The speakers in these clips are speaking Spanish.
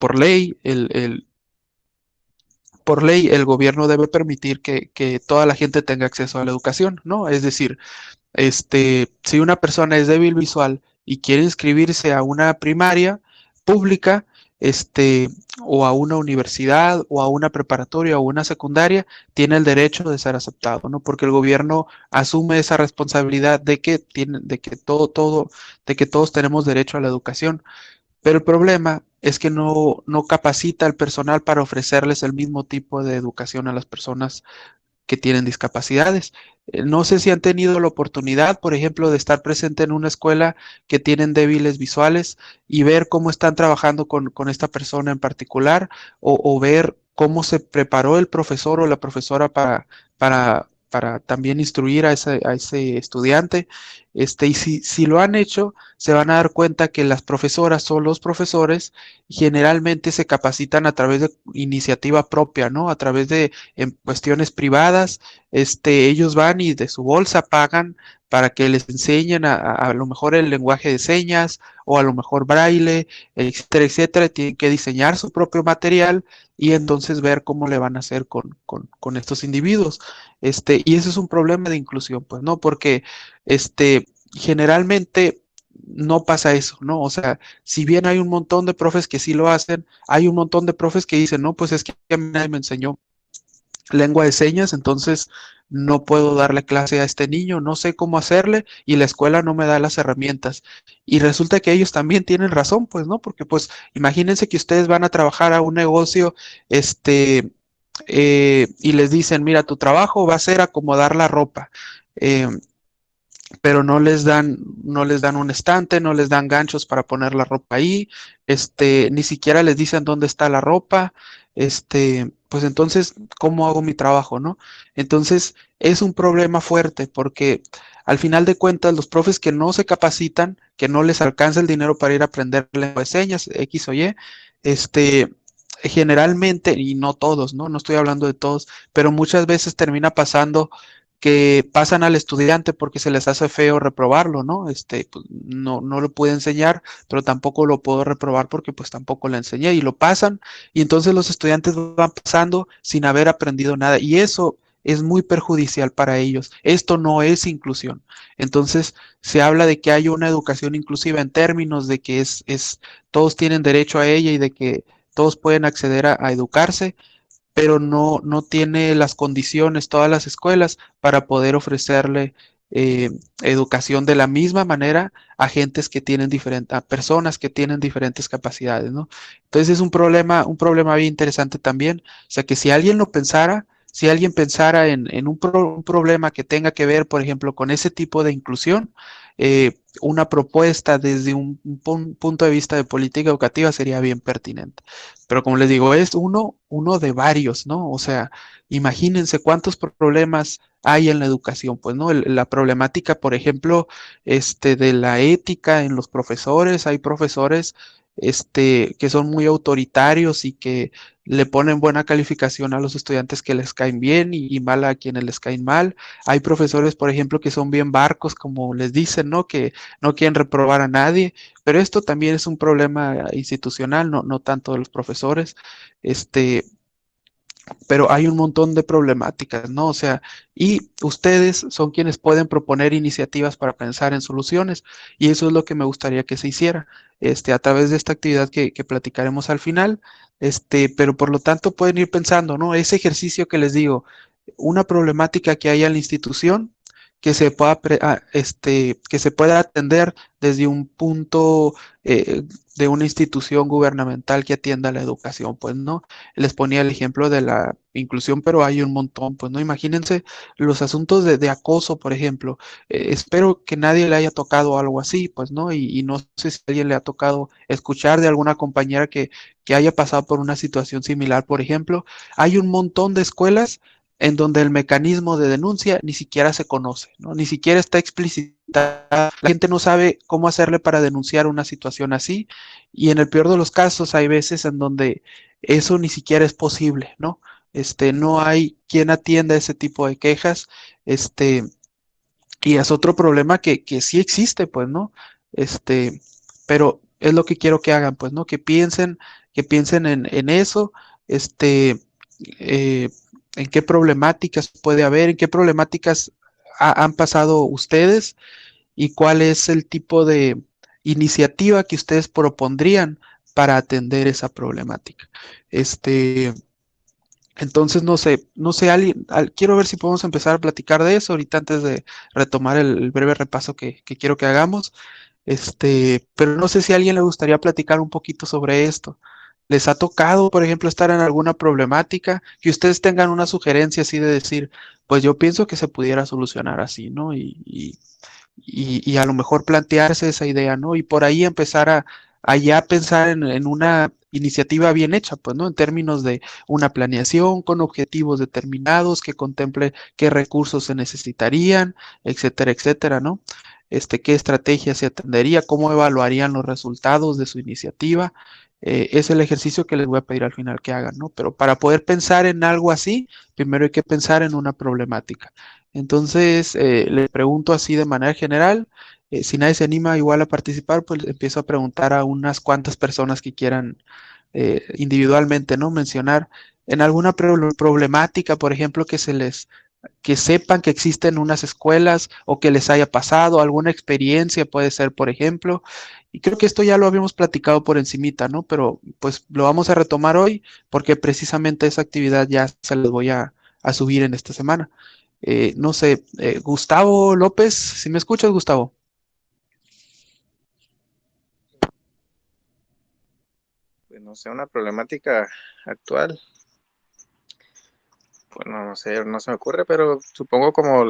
por ley, por ley el gobierno debe permitir que toda la gente tenga acceso a la educación, ¿no? Es decir, si una persona es débil visual y quiere inscribirse a una primaria pública, este, o a una universidad, o a una preparatoria, o una secundaria, tiene el derecho de ser aceptado, ¿no? Porque el gobierno asume esa responsabilidad de que todos tenemos derecho a la educación. Pero el problema es que no capacita al personal para ofrecerles el mismo tipo de educación a las personas que tienen discapacidades. No sé si han tenido la oportunidad, por ejemplo, de estar presente en una escuela que tienen débiles visuales y ver cómo están trabajando con esta persona en particular, o ver cómo se preparó el profesor o la profesora para también instruir a ese estudiante. Y si lo han hecho, se van a dar cuenta que las profesoras o los profesores generalmente se capacitan a través de iniciativa propia, ¿no? A través de en cuestiones privadas, ellos van y de su bolsa pagan para que les enseñen a lo mejor el lenguaje de señas, o a lo mejor braille, etcétera, etcétera. Tienen que diseñar su propio material y entonces ver cómo le van a hacer con estos individuos. Y ese es un problema de inclusión, pues, ¿no? Porque generalmente no pasa eso, ¿no? O sea, si bien hay un montón de profes que sí lo hacen, hay un montón de profes que dicen, no, pues es que a mí nadie me enseñó lengua de señas, entonces no puedo darle clase a este niño, no sé cómo hacerle y la escuela no me da las herramientas. Y resulta que ellos también tienen razón, pues, ¿no? Porque pues imagínense que ustedes van a trabajar a un negocio, y les dicen, mira, tu trabajo va a ser acomodar la ropa. Eh, pero no les dan un estante, no les dan ganchos para poner la ropa ahí, ni siquiera les dicen dónde está la ropa, pues entonces, ¿cómo hago mi trabajo, no? Entonces, es un problema fuerte porque al final de cuentas, los profes que no se capacitan, que no les alcanza el dinero para ir a aprender lengua de señas, X o Y, generalmente, y no todos, ¿no? No estoy hablando de todos, pero muchas veces termina pasando que pasan al estudiante porque se les hace feo reprobarlo, ¿no? Pues, no lo pude enseñar, pero tampoco lo puedo reprobar porque pues tampoco le enseñé, y lo pasan, y entonces los estudiantes van pasando sin haber aprendido nada, y eso es muy perjudicial para ellos. Esto no es inclusión. Entonces, se habla de que hay una educación inclusiva en términos de que todos tienen derecho a ella y de que todos pueden acceder a educarse, pero no tiene las condiciones todas las escuelas para poder ofrecerle educación de la misma manera a gentes que tienen a personas que tienen diferentes capacidades, ¿no? Entonces es un problema bien interesante también. O sea que si alguien lo pensara, si alguien pensara en un problema que tenga que ver, por ejemplo, con ese tipo de inclusión, una propuesta desde un punto de vista de política educativa sería bien pertinente. Pero como les digo, es uno de varios, ¿no? O sea, imagínense cuántos problemas hay en la educación, pues, ¿no? La problemática, por ejemplo, de la ética en los profesores. Hay profesores, que son muy autoritarios y que le ponen buena calificación a los estudiantes que les caen bien, y mal a quienes les caen mal. Hay profesores, por ejemplo, que son bien barcos, como les dicen, ¿no? Que no quieren reprobar a nadie, pero esto también es un problema institucional, no tanto de los profesores. Este, pero hay un montón de problemáticas, ¿no? O sea, y ustedes son quienes pueden proponer iniciativas para pensar en soluciones, y eso es lo que me gustaría que se hiciera, a través de esta actividad que platicaremos al final. Pero por lo tanto pueden ir pensando, ¿no? Ese ejercicio que les digo, una problemática que haya en la institución, que se pueda atender desde un punto, de una institución gubernamental que atienda la educación, pues, ¿no? Les ponía el ejemplo de la inclusión, pero hay un montón, pues, ¿no? Imagínense los asuntos de acoso, por ejemplo. Espero que nadie le haya tocado algo así, pues, ¿no? Y no sé si a alguien le ha tocado escuchar de alguna compañera que haya pasado por una situación similar, por ejemplo. Hay un montón de escuelas en donde el mecanismo de denuncia ni siquiera se conoce, ¿no? Ni siquiera está explicitada. La gente no sabe cómo hacerle para denunciar una situación así, y en el peor de los casos hay veces en donde eso ni siquiera es posible, ¿no? No hay quien atienda ese tipo de quejas, este, y es otro problema que sí existe, pues, ¿no? Pero es lo que quiero que hagan, pues, ¿no? Que piensen que piensen en eso, eh, en qué problemáticas puede haber, en qué problemáticas han pasado ustedes y cuál es el tipo de iniciativa que ustedes propondrían para atender esa problemática. Entonces, no sé, quiero ver si podemos empezar a platicar de eso ahorita antes de retomar el breve repaso que quiero que hagamos. Pero no sé si a alguien le gustaría platicar un poquito sobre esto. ¿Les ha tocado, por ejemplo, estar en alguna problemática que ustedes tengan una sugerencia así de decir, pues yo pienso que se pudiera solucionar así, ¿no? Y a lo mejor plantearse esa idea, ¿no? Y por ahí empezar a ya pensar en una iniciativa bien hecha, pues, ¿no? En términos de una planeación con objetivos determinados que contemple qué recursos se necesitarían, etcétera, ¿no? Qué estrategia se atendería, cómo evaluarían los resultados de su iniciativa. Es el ejercicio que les voy a pedir al final que hagan, ¿no? Pero para poder pensar en algo así, primero hay que pensar en una problemática. Entonces, le pregunto así de manera general, si nadie se anima igual a participar, pues empiezo a preguntar a unas cuantas personas que quieran individualmente, ¿no? Mencionar en alguna problemática, por ejemplo, que sepan que existen unas escuelas o que les haya pasado, alguna experiencia puede ser, por ejemplo. Y creo que esto ya lo habíamos platicado por encimita, ¿no? Pero pues lo vamos a retomar hoy porque precisamente esa actividad ya se les voy a subir en esta semana. No sé, Gustavo López, si me escuchas, Gustavo. Pues no sé, una problemática actual. Bueno, no sé, no se me ocurre, pero supongo como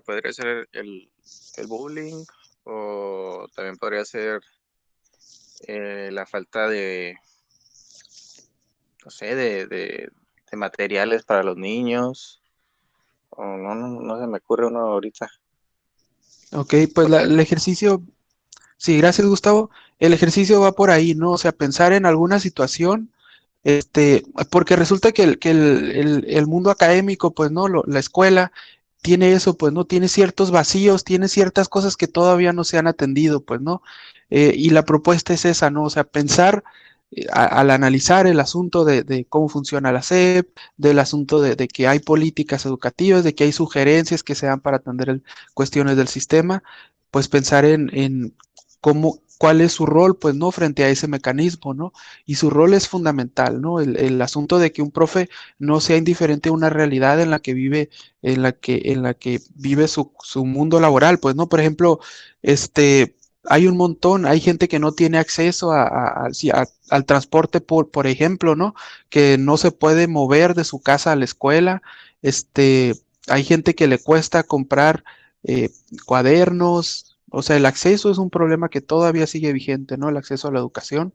podría ser el bullying o también podría ser la falta no sé, de materiales para los niños. O no se me ocurre uno ahorita. Ok, pues el ejercicio, sí, gracias, Gustavo. El ejercicio va por ahí, ¿no? O sea, pensar en alguna situación. Porque resulta que el mundo académico, pues no, la escuela tiene eso, pues no, tiene ciertos vacíos, tiene ciertas cosas que todavía no se han atendido, pues no. Y la propuesta es esa, ¿no? O sea, pensar al analizar el asunto de cómo funciona la SEP, del asunto de que hay políticas educativas, de que hay sugerencias que se dan para atender cuestiones del sistema, pues pensar en cuál es su rol, pues, ¿no? Frente a ese mecanismo, ¿no? Y su rol es fundamental, ¿no? El asunto de que un profe no sea indiferente a una realidad en la que vive, en la que vive su mundo laboral, pues, ¿no? Por ejemplo, hay un montón, hay gente que no tiene acceso sí, al transporte, por ejemplo, ¿no? Que no se puede mover de su casa a la escuela, este, hay gente que le cuesta comprar eh, cuadernos, o sea, el acceso es un problema que todavía sigue vigente, ¿no? El acceso a la educación.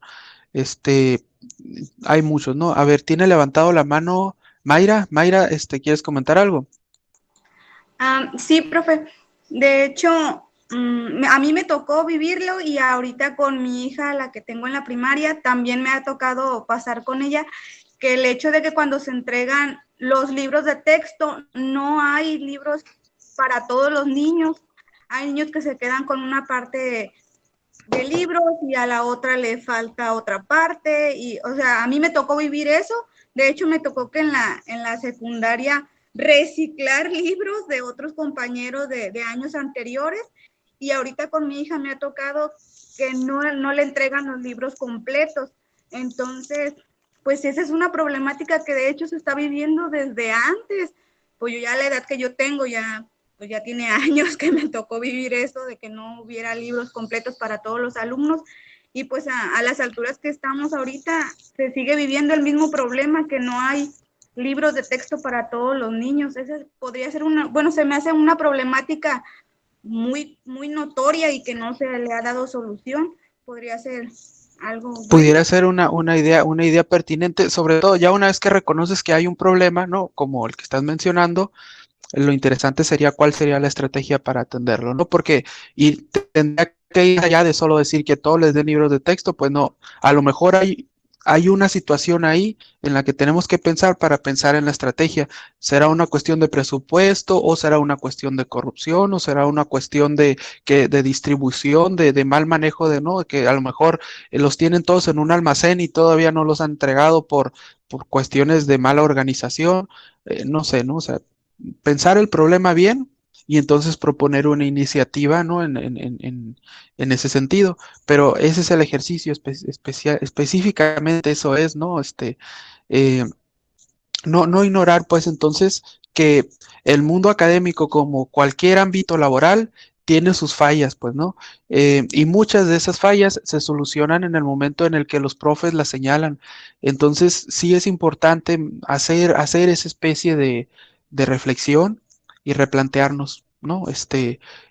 Este, hay muchos, ¿no? A ver, tiene levantado la mano Mayra. Mayra, ¿quieres comentar algo? Sí, profe. De hecho, a mí me tocó vivirlo y ahorita con mi hija, la que tengo en la primaria, también me ha tocado pasar con ella, que el hecho de que cuando se entregan los libros de texto, no hay libros para todos los niños. Hay niños que se quedan con una parte de libros y a la otra le falta otra parte. Y, o sea, a mí me tocó vivir eso. De hecho, me tocó que en la secundaria reciclar libros de otros compañeros de años anteriores. Y ahorita con mi hija me ha tocado que no le entregan los libros completos. Entonces, pues esa es una problemática que de hecho se está viviendo desde antes. Pues yo ya a la edad que yo tengo, pues ya tiene años que me tocó vivir eso de que no hubiera libros completos para todos los alumnos y pues a las alturas que estamos ahorita se sigue viviendo el mismo problema que no hay libros de texto para todos los niños. Ese podría ser se me hace una problemática muy, muy notoria y que no se le ha dado solución. Podría ser algo bueno. Pudiera ser una idea pertinente, sobre todo ya una vez que reconoces que hay un problema, ¿no? Como el que estás mencionando, lo interesante sería cuál sería la estrategia para atenderlo, ¿no? Porque tendría que ir allá de solo decir que todos les den libros de texto, pues no, a lo mejor hay hay una situación ahí en la que tenemos que pensar para pensar en la estrategia. ¿Será una cuestión de presupuesto o será una cuestión de corrupción o será una cuestión de distribución, de mal manejo de, ¿no? Que a lo mejor los tienen todos en un almacén y todavía no los han entregado por cuestiones de mala organización? No sé, ¿no? O sea, pensar el problema bien y entonces proponer una iniciativa, ¿no? En ese sentido. Pero ese es el ejercicio específicamente, eso es, ¿no? Eh, no ignorar, pues entonces, que el mundo académico, como cualquier ámbito laboral, tiene sus fallas, pues, ¿no? Y muchas de esas fallas se solucionan en el momento en el que los profes las señalan. Entonces, sí es importante hacer esa especie de reflexión y replantearnos, ¿no?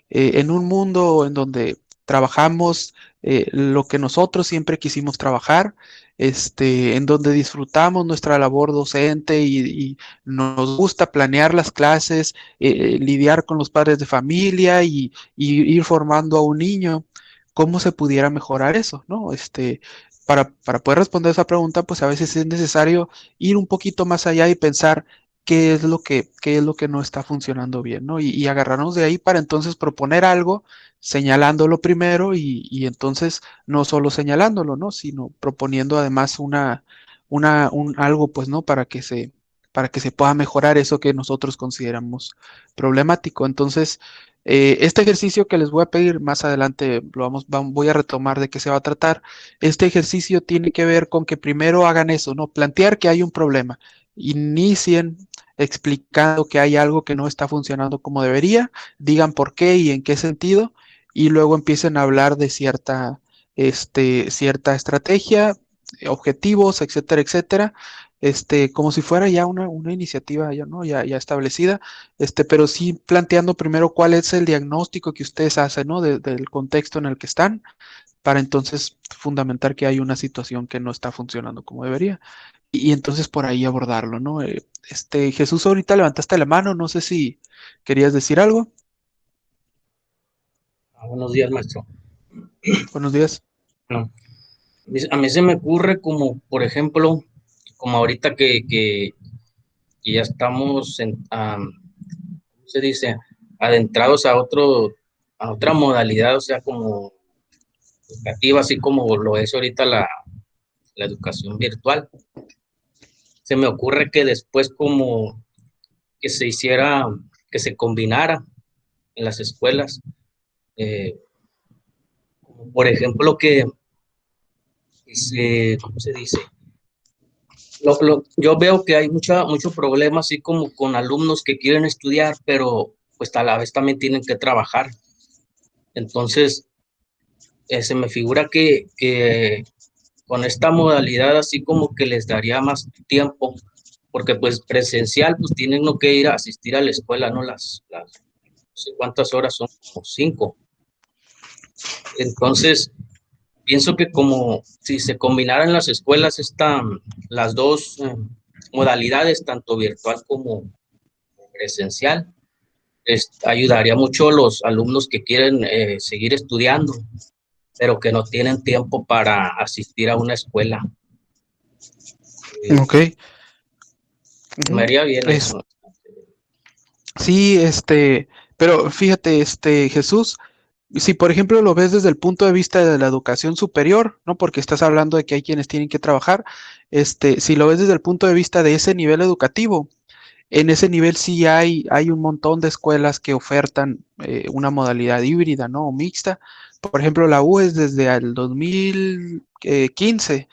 En un mundo en donde trabajamos lo que nosotros siempre quisimos trabajar, en donde disfrutamos nuestra labor docente y nos gusta planear las clases, lidiar con los padres de familia y ir formando a un niño. ¿Cómo se pudiera mejorar eso, no? Para poder responder esa pregunta, pues a veces es necesario ir un poquito más allá y pensar qué es lo que no está funcionando bien, ¿no? Y agarrarnos de ahí para entonces proponer algo, señalándolo primero y entonces no solo señalándolo, ¿no? Sino proponiendo además algo, pues, ¿no? Para que se pueda mejorar eso que nosotros consideramos problemático. Entonces, este ejercicio que les voy a pedir más adelante, voy a retomar de qué se va a tratar. Este ejercicio tiene que ver con que primero hagan eso, ¿no? Plantear que hay un problema. Inicien explicando que hay algo que no está funcionando como debería, digan por qué y en qué sentido, y luego empiecen a hablar de cierta estrategia, objetivos, etcétera, etcétera, como si fuera ya una iniciativa ya, ¿no? Ya establecida, pero sí planteando primero cuál es el diagnóstico que ustedes hacen, ¿no? Del contexto en el que están, para entonces fundamentar que hay una situación que no está funcionando como debería, y entonces por ahí abordarlo, ¿no? Jesús, ahorita levantaste la mano, no sé si querías decir algo. Buenos días, maestro. Buenos días. Bueno, a mí se me ocurre como, por ejemplo, como ahorita que ya estamos, ¿cómo se dice? Adentrados a otra modalidad, o sea, como educativa, así como lo es ahorita la educación virtual. Se me ocurre que después como que que se combinara en las escuelas, como por ejemplo ¿cómo se dice? Yo veo que hay mucho problema así como con alumnos que quieren estudiar, pero pues a la vez también tienen que trabajar. Entonces, se me figura que con esta modalidad así como que les daría más tiempo, porque pues presencial pues tienen no que ir a asistir a la escuela, ¿no? No sé cuántas horas son, como 5. Entonces, pienso que como si se combinaran las escuelas las dos modalidades, tanto virtual como presencial, ayudaría mucho a los alumnos que quieren seguir estudiando, pero que no tienen tiempo para asistir a una escuela. Ok. Me haría bien Es, eso. sí, pero fíjate, Jesús, si por ejemplo lo ves desde el punto de vista de la educación superior, ¿no? Porque estás hablando de que hay quienes tienen que trabajar, si lo ves desde el punto de vista de ese nivel educativo, en ese nivel sí hay un montón de escuelas que ofertan una modalidad híbrida, ¿no? O mixta. Por ejemplo, la U es desde el 2015,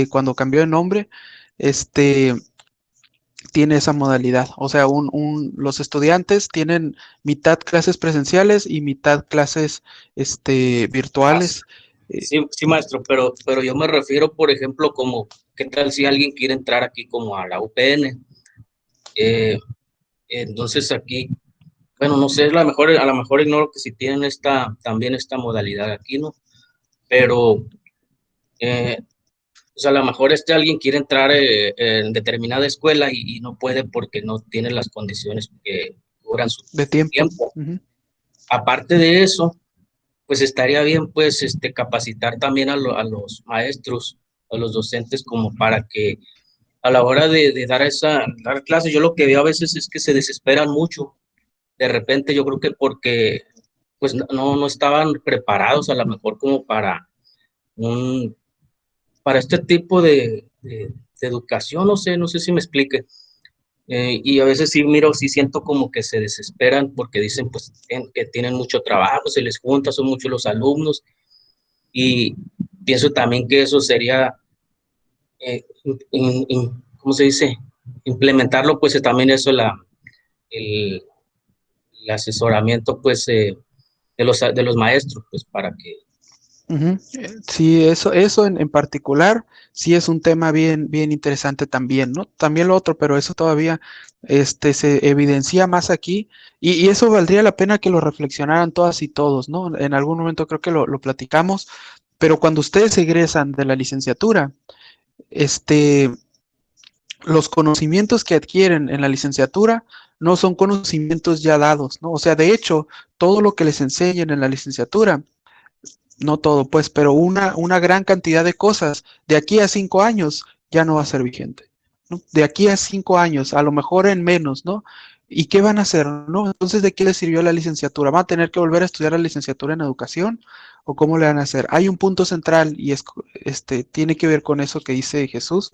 cuando cambió de nombre, este, tiene esa modalidad. O sea, los estudiantes tienen mitad clases presenciales y mitad clases, virtuales. Sí, sí, maestro, pero yo me refiero, por ejemplo, como, ¿qué tal si alguien quiere entrar aquí como a la UPN? Entonces aquí, bueno, no sé, a lo mejor ignoro que si tienen también esta modalidad aquí, ¿no? Pero, pues a lo mejor alguien quiere entrar en determinada escuela y no puede porque no tiene las condiciones que cubran su De tiempo. tiempo. Ujú. Aparte de eso, pues estaría bien, pues, capacitar también a los maestros a los docentes como para que a la hora de dar clases, yo lo que veo a veces es que se desesperan mucho. De repente yo creo que porque pues no estaban preparados a lo mejor como un, para este tipo de educación, no sé si me explique. Y a veces sí miro, sí siento como que se desesperan porque dicen pues que tienen mucho trabajo, se les junta, son muchos los alumnos, y pienso también que eso sería, ¿cómo se dice? Implementarlo, pues también eso, el, el asesoramiento pues de los maestros, pues para que... Ujú. Sí, eso en particular, sí es un tema bien interesante también, ¿no? También lo otro, pero eso todavía se evidencia más aquí, y eso valdría la pena que lo reflexionaran todas y todos, ¿no? En algún momento creo que lo platicamos, pero cuando ustedes egresan de la licenciatura, este, los conocimientos que adquieren en la licenciatura no son conocimientos ya dados, ¿no? O sea, de hecho, todo lo que les enseñan en la licenciatura, no todo, pues, pero una gran cantidad de cosas de aquí a 5 años ya no va a ser vigente, ¿no? De aquí a 5 años, a lo mejor en menos, ¿no? ¿Y qué van a hacer, no? Entonces, ¿de qué les sirvió la licenciatura? ¿Van a tener que volver a estudiar la licenciatura en educación? ¿O cómo le van a hacer? Hay un punto central y tiene que ver con eso que dice Jesús.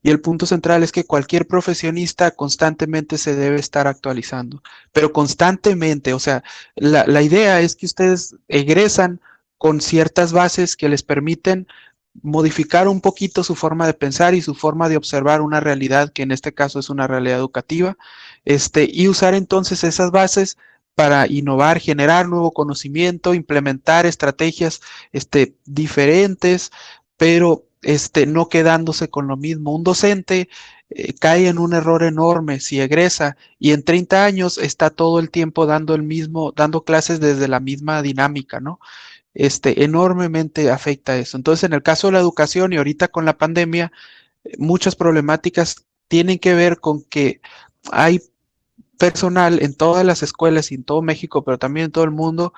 Y el punto central es que cualquier profesionista constantemente se debe estar actualizando, pero constantemente, o sea, la idea es que ustedes egresan con ciertas bases que les permiten modificar un poquito su forma de pensar y su forma de observar una realidad, que en este caso es una realidad educativa, y usar entonces esas bases para innovar, generar nuevo conocimiento, implementar estrategias diferentes, pero no quedándose con lo mismo. Un docente cae en un error enorme si egresa y en 30 años está todo el tiempo dando clases desde la misma dinámica, ¿no? Enormemente afecta eso. Entonces, en el caso de la educación y ahorita con la pandemia, muchas problemáticas tienen que ver con que hay personal en todas las escuelas y en todo México, pero también en todo el mundo,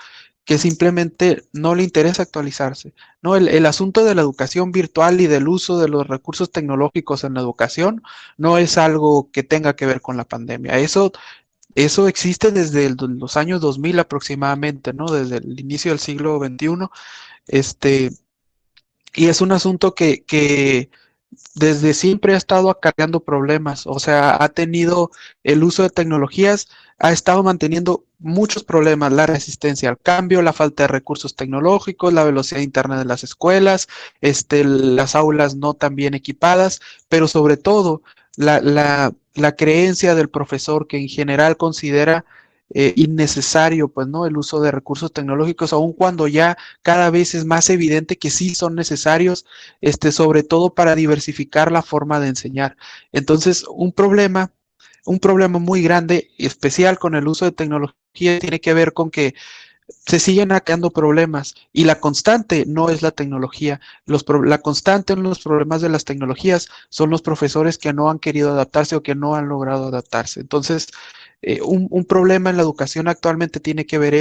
que simplemente no le interesa actualizarse, ¿no? El asunto de la educación virtual y del uso de los recursos tecnológicos en la educación no es algo que tenga que ver con la pandemia. Eso existe desde los años 2000 aproximadamente, ¿no? Desde el inicio del siglo XXI, este, y es un asunto que desde siempre ha estado acarreando problemas, o sea, ha tenido el uso de tecnologías, ha estado manteniendo muchos problemas, la resistencia al cambio, la falta de recursos tecnológicos, la velocidad interna de las escuelas, las aulas no tan bien equipadas, pero sobre todo la creencia del profesor que en general considera innecesario, pues, ¿no? El uso de recursos tecnológicos, aun cuando ya cada vez es más evidente que sí son necesarios, sobre todo para diversificar la forma de enseñar. Entonces, un problema muy grande, especial con el uso de tecnología, tiene que ver con que se siguen creando problemas y la constante no es la tecnología. La constante en los problemas de las tecnologías son los profesores que no han querido adaptarse o que no han logrado adaptarse. Entonces, un problema en la educación actualmente tiene que ver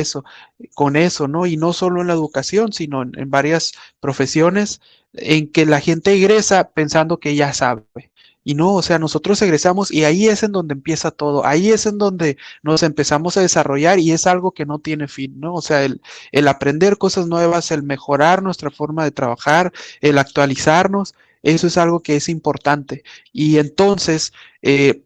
con eso, ¿no? Y no solo en la educación, sino en varias profesiones en que la gente egresa pensando que ya sabe. Y no, o sea, nosotros egresamos y ahí es en donde empieza todo, ahí es en donde nos empezamos a desarrollar y es algo que no tiene fin, ¿no? O sea, el aprender cosas nuevas, el mejorar nuestra forma de trabajar, el actualizarnos, eso es algo que es importante. Y entonces,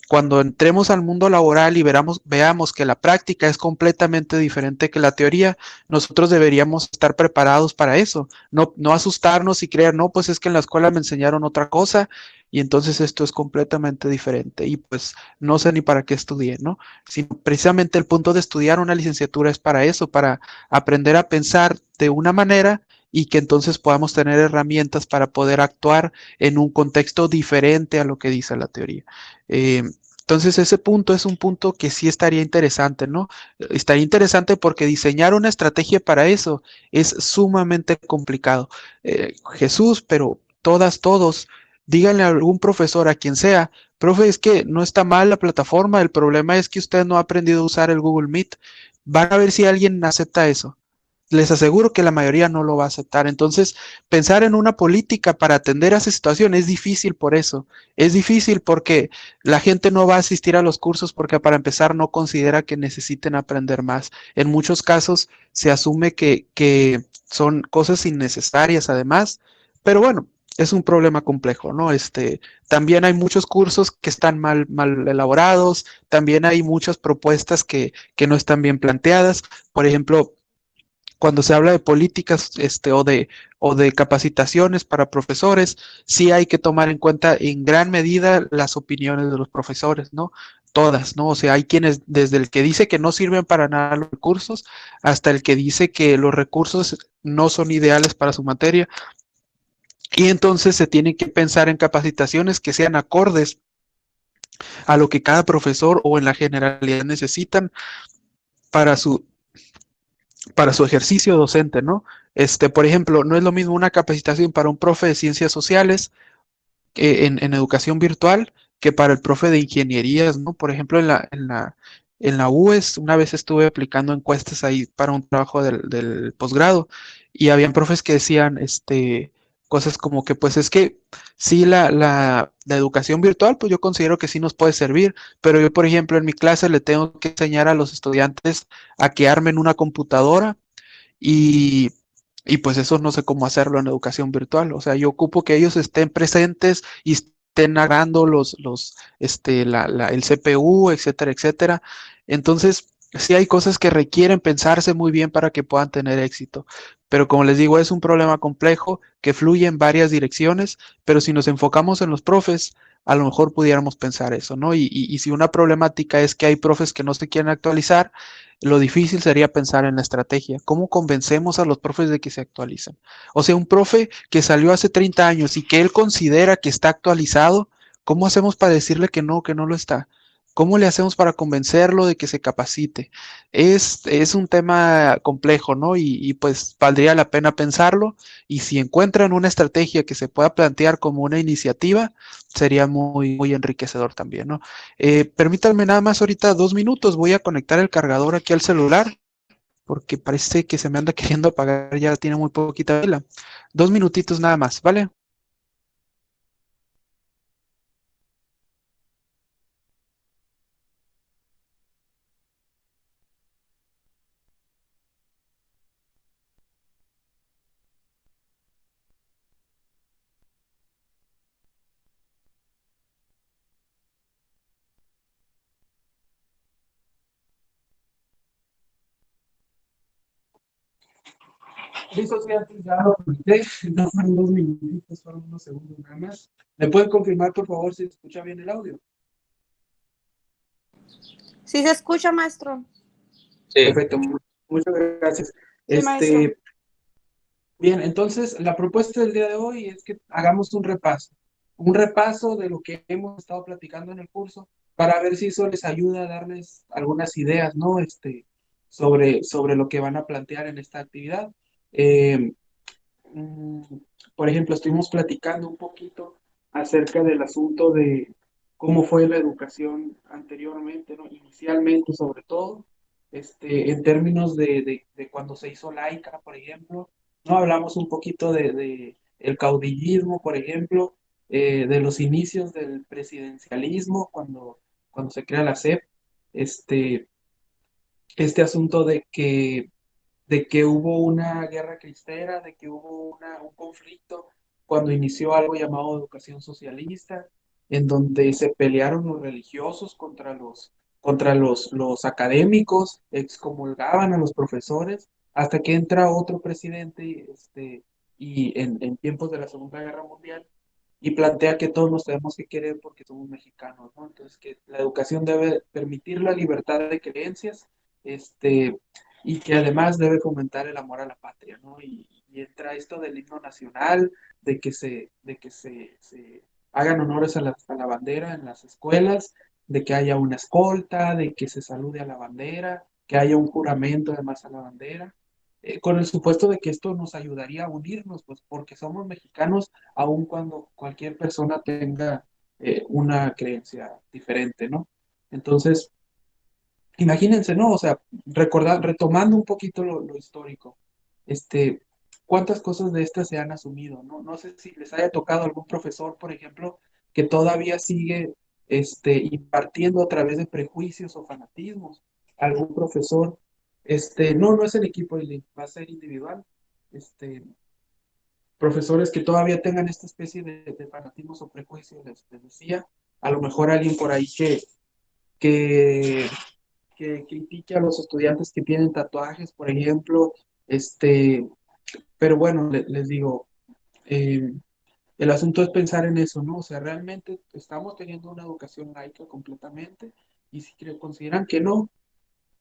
cuando entremos al mundo laboral y veamos que la práctica es completamente diferente que la teoría, nosotros deberíamos estar preparados para eso, no asustarnos y creer, no, pues es que en la escuela me enseñaron otra cosa y entonces esto es completamente diferente y pues no sé ni para qué estudié, ¿no? Sino precisamente el punto de estudiar una licenciatura es para eso, para aprender a pensar de una manera y que entonces podamos tener herramientas para poder actuar en un contexto diferente a lo que dice la teoría. Eh, entonces ese punto es un punto que sí estaría interesante, ¿no? Estaría interesante porque diseñar una estrategia para eso es sumamente complicado. Jesús, pero todos, díganle a algún profesor, a quien sea, profe, es que no está mal la plataforma, el problema es que usted no ha aprendido a usar el Google Meet. Van a ver si alguien acepta eso. les aseguro que la mayoría no lo va a aceptar. Entonces, pensar en una política para atender a esa situación es difícil por eso. Es difícil porque la gente no va a asistir a los cursos porque para empezar no considera que necesiten aprender más. En muchos casos se asume que son cosas innecesarias además, pero bueno, es un problema complejo, ¿no? También hay muchos cursos que están mal elaborados, también hay muchas propuestas que no están bien planteadas. Por ejemplo, cuando se habla de políticas o de capacitaciones para profesores, sí hay que tomar en cuenta en gran medida las opiniones de los profesores, ¿no? Todas, ¿no? O sea, hay quienes, desde el que dice que no sirven para nada los recursos, hasta el que dice que los recursos no son ideales para su materia. Y entonces se tiene que pensar en capacitaciones que sean acordes a lo que cada profesor o en la generalidad necesitan para su ejercicio docente, ¿no? Por ejemplo, no es lo mismo una capacitación para un profe de ciencias sociales en educación virtual que para el profe de ingenierías, ¿no? Por ejemplo, en la UES, una vez estuve aplicando encuestas ahí para un trabajo del posgrado y habían profes que decían, cosas como que, pues es que sí, la educación virtual, pues yo considero que sí nos puede servir, pero yo, por ejemplo, en mi clase le tengo que enseñar a los estudiantes a que armen una computadora y, y pues eso no sé cómo hacerlo en educación virtual. O sea, yo ocupo que ellos estén presentes y estén agarrando el CPU, etcétera, etcétera. Entonces, sí hay cosas que requieren pensarse muy bien para que puedan tener éxito. Pero como les digo, es un problema complejo que fluye en varias direcciones, pero si nos enfocamos en los profes, a lo mejor pudiéramos pensar eso, ¿no? Y si una problemática es que hay profes que no se quieren actualizar, lo difícil sería pensar en la estrategia. ¿Cómo convencemos a los profes de que se actualicen? O sea, un profe que salió hace 30 años y que él considera que está actualizado, ¿cómo hacemos para decirle que no lo está? ¿Cómo le hacemos para convencerlo de que se capacite? Es un tema complejo, ¿no? Pues valdría la pena pensarlo y si encuentran una estrategia que se pueda plantear como una iniciativa, sería muy enriquecedor también, ¿no? Permítanme nada más ahorita 2 minutos, voy a conectar el cargador aquí al celular porque parece que se me anda queriendo apagar, ya tiene muy poquita pila. 2 minutitos nada más, ¿vale? Listo, ya lo conecté, no fueron 2 minutitos, fueron unos segundos nada más. ¿Me pueden confirmar, por favor, si se escucha bien el audio? Sí se escucha, maestro. Sí. Perfecto, muchas gracias. Sí, maestro. Bien, entonces la propuesta del día de hoy es que hagamos un repaso de lo que hemos estado platicando en el curso para ver si eso les ayuda a darles algunas ideas, ¿no? Sobre lo que van a plantear en esta actividad. Eh, mm, por ejemplo, estuvimos platicando un poquito acerca del asunto de cómo fue la educación anteriormente, ¿no? Inicialmente, sobre todo, en términos de cuando se hizo laica, por ejemplo, ¿no? Hablamos un poquito de el caudillismo, por ejemplo, de los inicios del presidencialismo, cuando se crea la SEP, este, este asunto de que hubo una guerra cristera, de que hubo un conflicto cuando inició algo llamado educación socialista, en donde se pelearon los religiosos contra los académicos, excomulgaban a los profesores, hasta que entra otro presidente, y en tiempos de la Segunda Guerra Mundial, y plantea que todos nos tenemos que querer porque somos mexicanos, ¿no? Entonces, que la educación debe permitir la libertad de creencias, y que además debe fomentar el amor a la patria, ¿no? Y entra esto del himno nacional, de que se hagan honores a la bandera en las escuelas, de que haya una escolta, de que se salude a la bandera, que haya un juramento además a la bandera, con el supuesto de que esto nos ayudaría a unirnos, pues porque somos mexicanos, aun cuando cualquier persona tenga una creencia diferente, ¿no? Entonces, imagínense, ¿no? O sea, retomando un poquito lo histórico. este, ¿cuántas cosas de estas se han asumido? ¿No? No sé si les haya tocado algún profesor, por ejemplo, que todavía sigue impartiendo a través de prejuicios o fanatismos. Algún profesor, no es en equipo, va a ser individual. Este, Profesores que todavía tengan esta especie de fanatismos o prejuicios, les decía, a lo mejor alguien por ahí que, que critique a los estudiantes que tienen tatuajes, por ejemplo, pero bueno, les digo, eh, el asunto es pensar en eso, ¿no? O sea, realmente estamos teniendo una educación laica completamente y si consideran que no,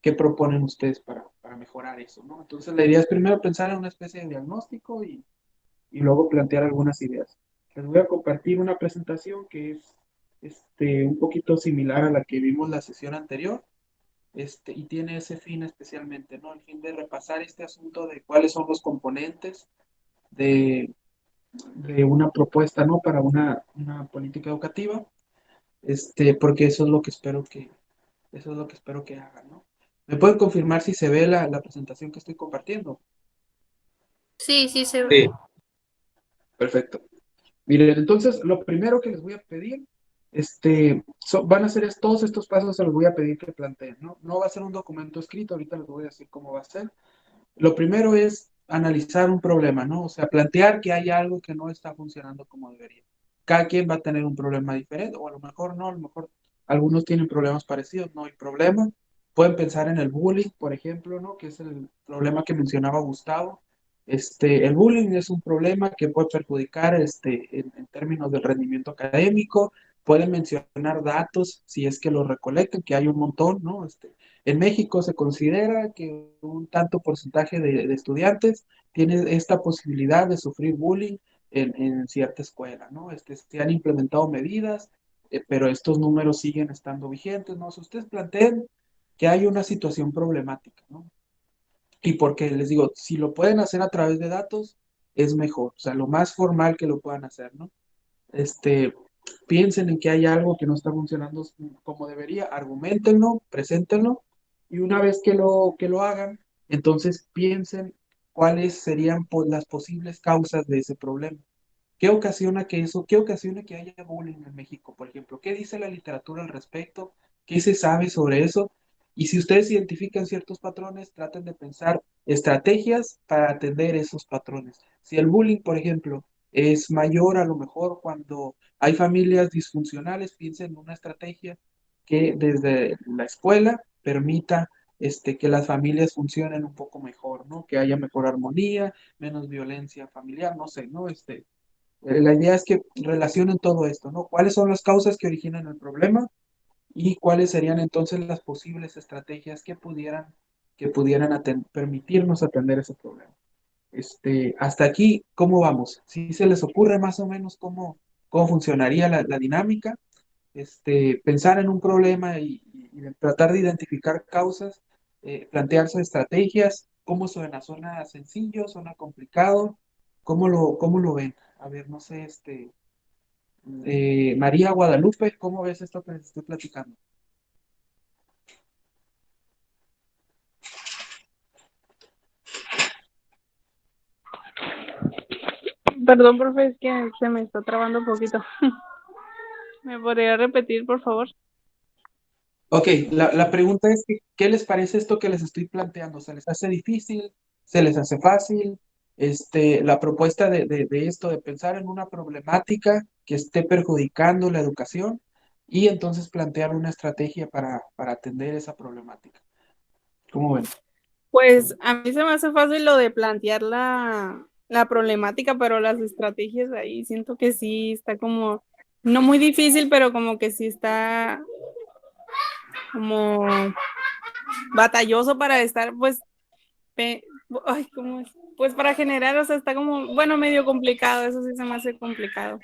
¿qué proponen ustedes para mejorar eso, ¿no? Entonces la idea es primero pensar en una especie de diagnóstico y luego plantear algunas ideas. Les voy a compartir una presentación que es un poquito similar a la que vimos la sesión anterior, y tiene ese fin especialmente, ¿no? El fin de repasar este asunto de cuáles son los componentes de, de una propuesta, ¿no? Para una política educativa, porque eso es lo que espero que hagan, ¿no? ¿Me pueden confirmar si se ve la presentación que estoy compartiendo? Sí, sí se ve. Sí, Perfecto. Miren, entonces lo primero que les voy a pedir, van a ser todos estos pasos, se los voy a pedir que planteen, ¿no? No va a ser un documento escrito, ahorita les voy a decir cómo va a ser. Lo primero es analizar un problema, ¿no? O sea, plantear que hay algo que no está funcionando como debería. Cada quien va a tener un problema diferente, o a lo mejor no, a lo mejor algunos tienen problemas parecidos, no hay problema. Pueden pensar en el bullying, por ejemplo, ¿no? Que es el problema que mencionaba Gustavo. El bullying es un problema que puede perjudicar en términos del rendimiento académico. Pueden mencionar datos, si es que los recolectan, que hay un montón, ¿no? En México se considera que un tanto porcentaje de estudiantes tiene esta posibilidad de sufrir bullying en cierta escuela, ¿no? Se han implementado medidas, pero estos números siguen estando vigentes, ¿no? Si ustedes plantean que hay una situación problemática, ¿no? Y porque les digo, si lo pueden hacer a través de datos, es mejor, o sea, lo más formal que lo puedan hacer, ¿no? este, Piensen en que hay algo que no está funcionando como debería, argumentenlo, preséntenlo, y una vez que lo hagan, entonces piensen cuáles serían las posibles causas de ese problema. ¿Qué ocasiona que eso, qué ocasiona que haya bullying en México, por ejemplo? ¿Qué dice la literatura al respecto? ¿Qué se sabe sobre eso? Y si ustedes identifican ciertos patrones, traten de pensar estrategias para atender esos patrones. Si el bullying, por ejemplo, es mayor a lo mejor cuando hay familias disfuncionales, piensen en una estrategia que desde la escuela permita que las familias funcionen un poco mejor, ¿no? Que haya mejor armonía, menos violencia familiar, no sé, ¿no? La idea es que relacionen todo esto, ¿no? ¿Cuáles son las causas que originan el problema y cuáles serían entonces las posibles estrategias que pudieran permitirnos atender ese problema? Hasta aquí, ¿cómo vamos? Si se les ocurre más o menos cómo funcionaría la dinámica, pensar en un problema y tratar de identificar causas, plantearse estrategias, ¿cómo suena? ¿Suena sencillo? ¿Suena complicado? ¿Cómo lo ven? A ver, no sé, María Guadalupe, ¿cómo ves esto que les estoy platicando? Perdón, profe, es que se me está trabando un poquito. ¿Me podría repetir, por favor? Ok, la pregunta es que, ¿qué les parece esto que les estoy planteando? ¿Se les hace difícil? ¿Se les hace fácil? La propuesta de esto, de pensar en una problemática que esté perjudicando la educación y entonces plantear una estrategia para atender esa problemática. ¿Cómo ven? Pues a mí se me hace fácil lo de plantear la problemática, pero las estrategias ahí siento que sí está como, no muy difícil, pero como que sí está como batalloso para estar, pues, pe- ay, ¿cómo es? Pues para generar, o sea, está como, bueno, medio complicado, eso sí se me hace complicado.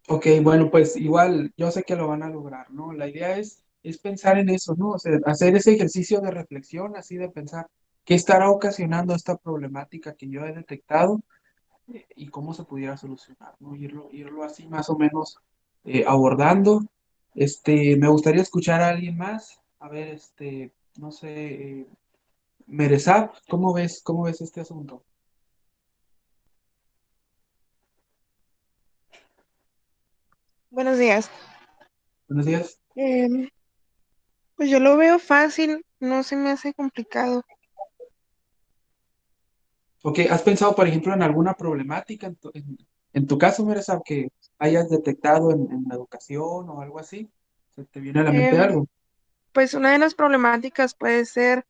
Ok, bueno, pues igual yo sé que lo van a lograr, ¿no? La idea es pensar en eso, ¿no? O sea, hacer ese ejercicio de reflexión, así de pensar qué estará ocasionando esta problemática que yo he detectado y cómo se pudiera solucionar, ¿no? Irlo así más o menos abordando. Me gustaría escuchar a alguien más. A ver, no sé, Merezab, cómo ves este asunto? Buenos días. Buenos días. Em, pues yo lo veo fácil, no se me hace complicado. Ok, ¿has pensado, por ejemplo, en alguna problemática en tu caso, Merezab, que hayas detectado en la educación o algo así? ¿Se te viene a la mente Em, algo? pues una de las problemáticas puede ser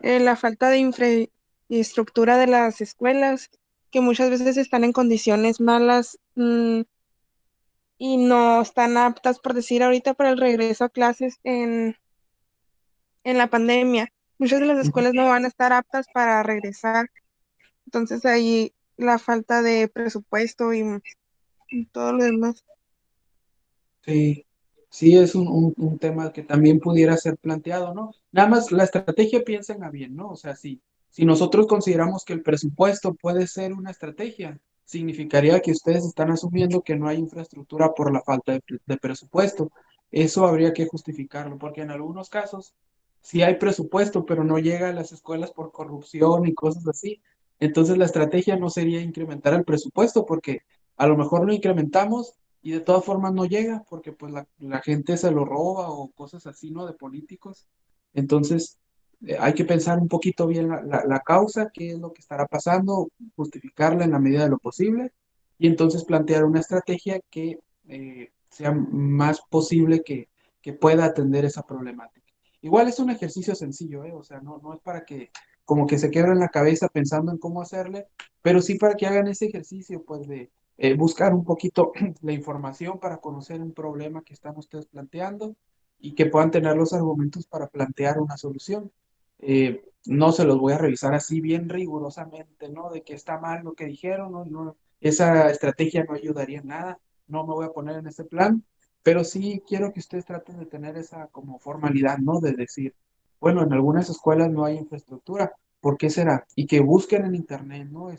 la falta de infraestructura de las escuelas, que muchas veces están en condiciones malas, y no están aptas, por decir ahorita, para el regreso a clases en la pandemia. Muchas de las Ujú. escuelas no van a estar aptas para regresar. Entonces ahí la falta de presupuesto y todo lo demás. Sí, sí es un tema que también pudiera ser planteado, ¿no? Nada más la estrategia piensen a bien, ¿no? O sea, si nosotros consideramos que el presupuesto puede ser una estrategia, significaría que ustedes están asumiendo que no hay infraestructura por la falta de presupuesto. Eso habría que justificarlo, porque en algunos casos sí hay presupuesto, pero no llega a las escuelas por corrupción y cosas así. Entonces la estrategia no sería incrementar el presupuesto, porque a lo mejor lo incrementamos y de todas formas no llega porque pues la gente se lo roba o cosas así, ¿no? De políticos. Entonces, hay que pensar un poquito bien la causa, qué es lo que estará pasando, justificarla en la medida de lo posible y entonces plantear una estrategia que sea más posible que pueda atender esa problemática. Igual es un ejercicio sencillo, ¿eh? O sea, no es para que como que se quebren la cabeza pensando en cómo hacerle, pero sí para que hagan ese ejercicio, pues de buscar un poquito la información para conocer un problema que están ustedes planteando y que puedan tener los argumentos para plantear una solución. No se los voy a revisar así bien rigurosamente, ¿no? De que está mal lo que dijeron, ¿no? Esa estrategia no ayudaría en nada, no me voy a poner en ese plan, pero sí quiero que ustedes traten de tener esa como formalidad, ¿no? De decir, bueno, en algunas escuelas no hay infraestructura, ¿por qué será? Y que busquen en internet, ¿no?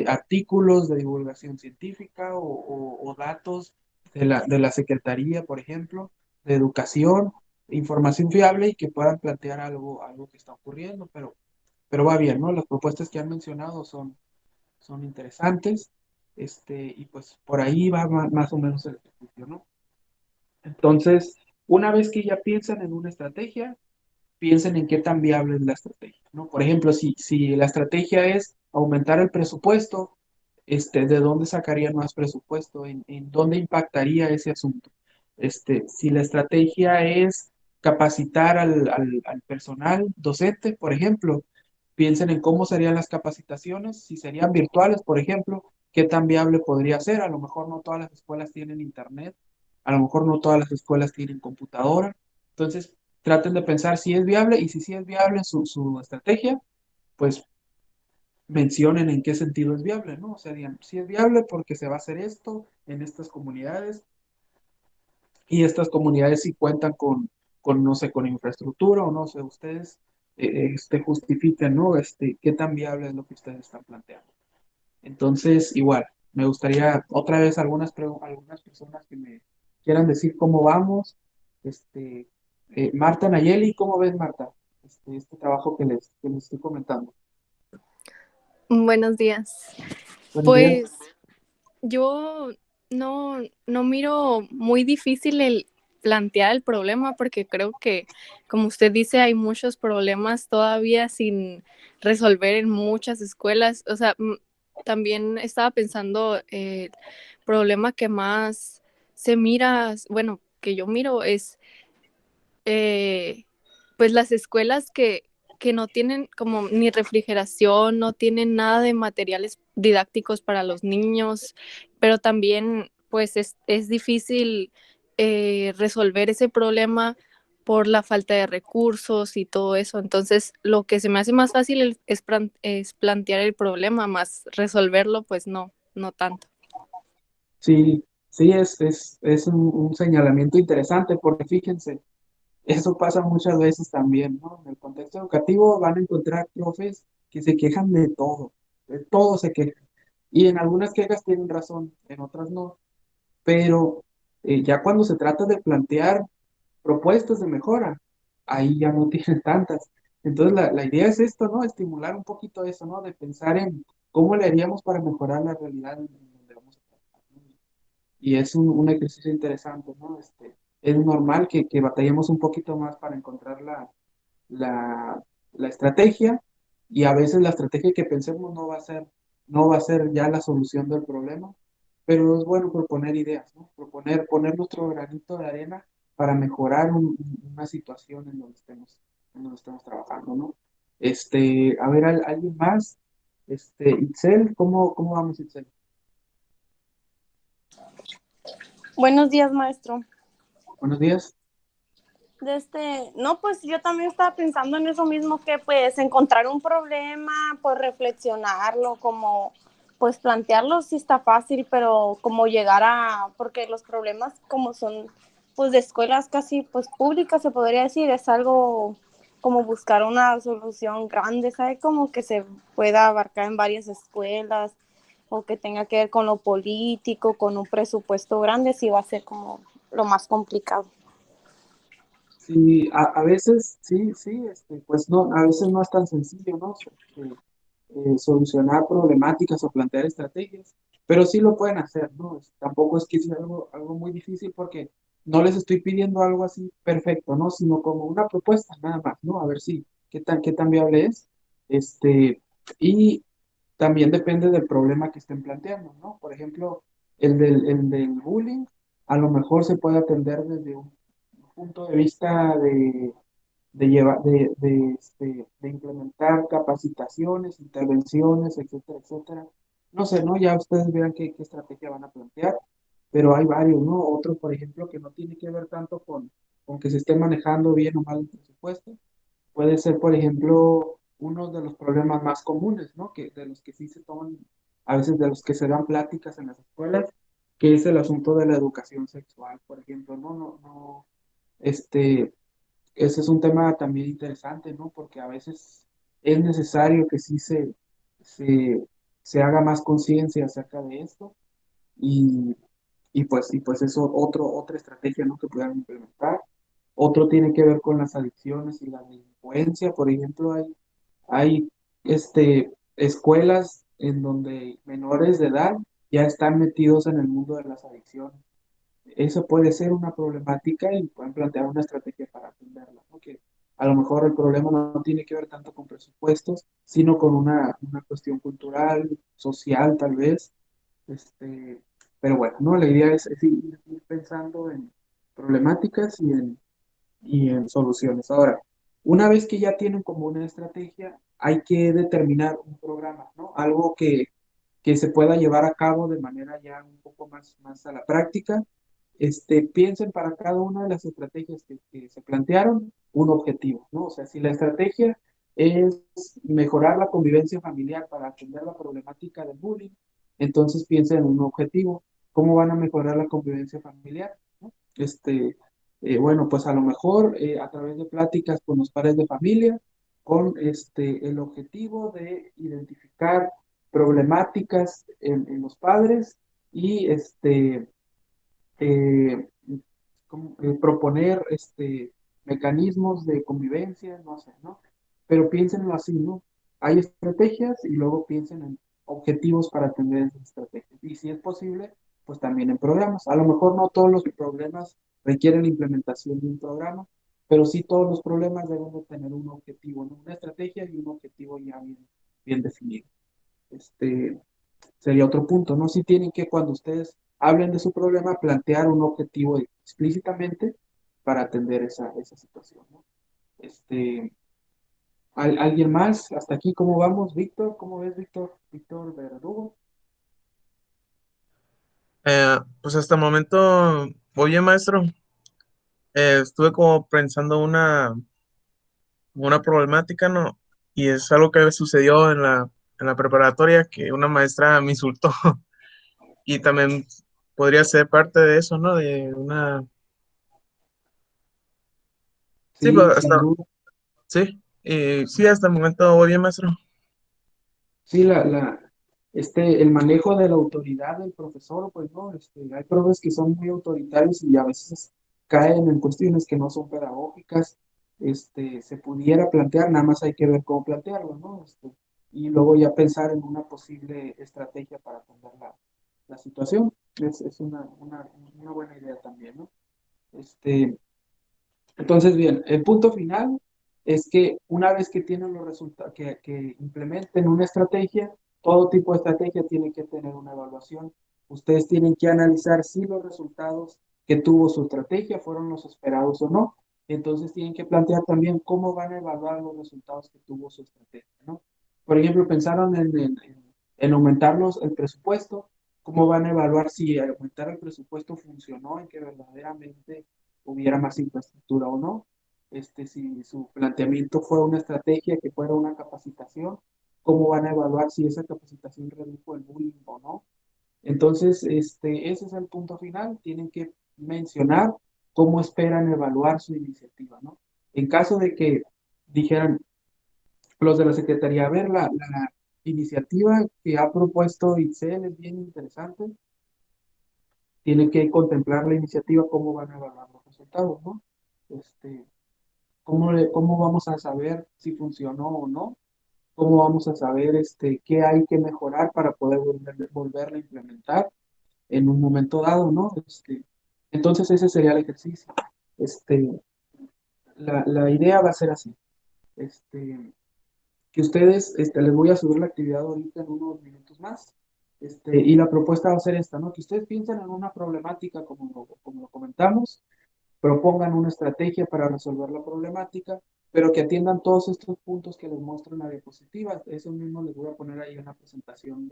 Artículos de divulgación científica o datos de la Secretaría, por ejemplo, de Educación, información fiable y que puedan plantear algo que está ocurriendo, pero va bien, ¿no? Las propuestas que han mencionado son interesantes, y pues por ahí va más o menos el ejercicio, ¿no? Entonces, una vez que ya piensan en una estrategia, piensen en qué tan viable es la estrategia, ¿no? Por ejemplo, si la estrategia es aumentar el presupuesto, ¿de dónde sacarían más presupuesto? En dónde impactaría ese asunto? Si la estrategia es capacitar al personal docente, por ejemplo, piensen en cómo serían las capacitaciones, si serían virtuales, por ejemplo, qué tan viable podría ser. A lo mejor no todas las escuelas tienen internet, a lo mejor no todas las escuelas tienen computadora. Entonces, traten de pensar si es viable y si sí es viable su estrategia, pues mencionen en qué sentido es viable, ¿no? O sea, digan, si es viable porque se va a hacer esto en estas comunidades y estas comunidades sí cuentan no sé, con infraestructura o no sé, ustedes justifiquen, ¿no? Qué tan viable es lo que ustedes están planteando. Entonces, igual, me gustaría otra vez algunas personas que me quieran decir cómo vamos. Marta Nayeli, ¿cómo ves, Marta? Este trabajo que les estoy comentando. Buenos días. Buenos días. Pues yo no miro muy difícil el plantear el problema porque creo que, como usted dice, hay muchos problemas todavía sin resolver en muchas escuelas. O sea, también estaba pensando, el problema que más se mira, bueno, que yo miro es eh, pues las escuelas que no tienen como ni refrigeración, no tienen nada de materiales didácticos para los niños, pero también pues es difícil resolver ese problema por la falta de recursos y todo eso. Entonces, lo que se me hace más fácil es plantear el problema, más resolverlo, pues no tanto. Sí, sí, es un señalamiento interesante porque fíjense, eso pasa muchas veces también, ¿no? En el contexto educativo van a encontrar profes que se quejan de todo se quejan. Y en algunas quejas tienen razón, en otras no. Pero ya cuando se trata de plantear propuestas de mejora, ahí ya no tienen tantas. Entonces la idea es esto, ¿no? Estimular un poquito eso, ¿no? De pensar en cómo le haríamos para mejorar la realidad en donde vamos a trabajar, ¿no? Y es un ejercicio interesante, ¿no? Es normal que batallemos un poquito más para encontrar la, la estrategia, y a veces la estrategia que pensemos no va a ser ya la solución del problema, pero es bueno proponer ideas, ¿no? Poner nuestro granito de arena para mejorar una situación en donde estemos trabajando, ¿no? A ver, ¿alguien más? Itzel, ¿cómo vamos, Itzel? Buenos días, maestro. Buenos días. No, pues yo también estaba pensando en eso mismo, que pues encontrar un problema, pues reflexionarlo, como pues plantearlo sí está fácil, pero como porque los problemas como son pues de escuelas casi pues públicas se podría decir, es algo como buscar una solución grande, ¿sabe? Como que se pueda abarcar en varias escuelas o que tenga que ver con lo político, con un presupuesto grande, sí va a ser como lo más complicado. Sí, a veces, sí, sí, pues no, a veces no es tan sencillo, ¿no? Solucionar problemáticas o plantear estrategias, pero sí lo pueden hacer, ¿no? Tampoco es que sea algo muy difícil, porque no les estoy pidiendo algo así perfecto, ¿no? Sino como una propuesta, nada más, ¿no? A ver si, qué tan viable es. Y también depende del problema que estén planteando, ¿no? Por ejemplo, el del bullying, a lo mejor se puede atender desde un punto de vista de implementar capacitaciones, intervenciones, etcétera, etcétera. No sé, ¿no? Ya ustedes verán qué estrategia van a plantear, pero hay varios, ¿no? Otro, por ejemplo, que no tiene que ver tanto con que se esté manejando bien o mal el presupuesto. Puede ser, por ejemplo, uno de los problemas más comunes, ¿no? De los que sí se toman, a veces de los que se dan pláticas en las escuelas, que es el asunto de la educación sexual, por ejemplo, ¿no? Este, Ese es un tema también interesante, ¿no? Porque a veces es necesario que sí se, se haga más conciencia acerca de esto, y, y pues eso otra estrategia, ¿no? Que puedan implementar. Otro tiene que ver con las adicciones y la delincuencia. Por ejemplo, hay escuelas en donde menores de edad ya están metidos en el mundo de las adicciones. Eso puede ser una problemática y pueden plantear una estrategia para atenderla, ¿no? Que a lo mejor el problema no tiene que ver tanto con presupuestos, sino con una cuestión cultural, social, tal vez. Este, pero bueno, ¿no? La idea es ir pensando en problemáticas y en soluciones. Ahora, una vez que ya tienen como una estrategia, hay que determinar un programa, ¿no? Algo que se pueda llevar a cabo de manera ya un poco más a la práctica. Piensen para cada una de las estrategias que se plantearon un objetivo, ¿no? O sea, si la estrategia es mejorar la convivencia familiar para atender la problemática del bullying, entonces piensen en un objetivo. ¿Cómo van a mejorar la convivencia familiar? ¿No? Bueno, pues a lo mejor a través de pláticas con los padres de familia, con el objetivo de identificar problemáticas en los padres, y eh, proponer mecanismos de convivencia, no sé, ¿no? Pero piénsenlo así, ¿no? Hay estrategias y luego piensen en objetivos para atender esas estrategias. Y si es posible, pues también en programas. A lo mejor no todos los problemas requieren la implementación de un programa, pero sí todos los problemas deben de tener un objetivo, ¿no? Una estrategia y un objetivo ya bien definido. Este, Sería otro punto, ¿no? Si tienen que, cuando ustedes hablen de su problema, plantear un objetivo explícitamente para atender esa situación, ¿no? Este, ¿Alguien más? Hasta aquí, ¿cómo vamos? Víctor, ¿cómo ves, Víctor? Víctor Verdugo. Pues hasta el momento, oye, maestro, estuve como pensando una problemática, ¿no? Y es algo que sucedió en la preparatoria, que una maestra me insultó. Y también podría ser parte de eso, ¿no? De una... Sí, Sí, pues sin hasta... duda. Sí, sí, hasta el momento voy bien, maestro. Sí, el manejo de la autoridad del profesor, pues no, hay profes que son muy autoritarios y a veces caen en cuestiones que no son pedagógicas. se pudiera plantear, nada más hay que ver cómo plantearlo, ¿no? Y luego ya pensar en una posible estrategia para atender la situación. Es una buena idea también, ¿no? Entonces, bien, el punto final es que una vez que tienen los resultados, que implementen una estrategia, todo tipo de estrategia tiene que tener una evaluación. Ustedes tienen que analizar si los resultados que tuvo su estrategia fueron los esperados o no. Entonces tienen que plantear también cómo van a evaluar los resultados que tuvo su estrategia, ¿no? Por ejemplo, pensaron en aumentar el presupuesto. ¿Cómo van a evaluar si aumentar el presupuesto funcionó en que verdaderamente hubiera más infraestructura o no? Si su planteamiento fue una estrategia que fuera una capacitación, ¿cómo van a evaluar si esa capacitación redujo el bullying o no? Entonces, ese es el punto final. Tienen que mencionar cómo esperan evaluar su iniciativa, ¿no? En caso de que dijeran los de la Secretaría, a ver, la iniciativa que ha propuesto Itzel es bien interesante, tienen que contemplar la iniciativa, cómo van a evaluar los resultados, ¿no? ¿Cómo vamos a saber si funcionó o no? ¿Cómo vamos a saber qué hay que mejorar para poder volverla a implementar en un momento dado, ¿no? Entonces ese sería el ejercicio. La idea va a ser así. Que ustedes, les voy a subir la actividad ahorita en unos minutos más. Y la propuesta va a ser esta, ¿no? Que ustedes piensen en una problemática como lo comentamos, propongan una estrategia para resolver la problemática, pero que atiendan todos estos puntos que les muestro en la diapositiva. Eso mismo les voy a poner ahí en la presentación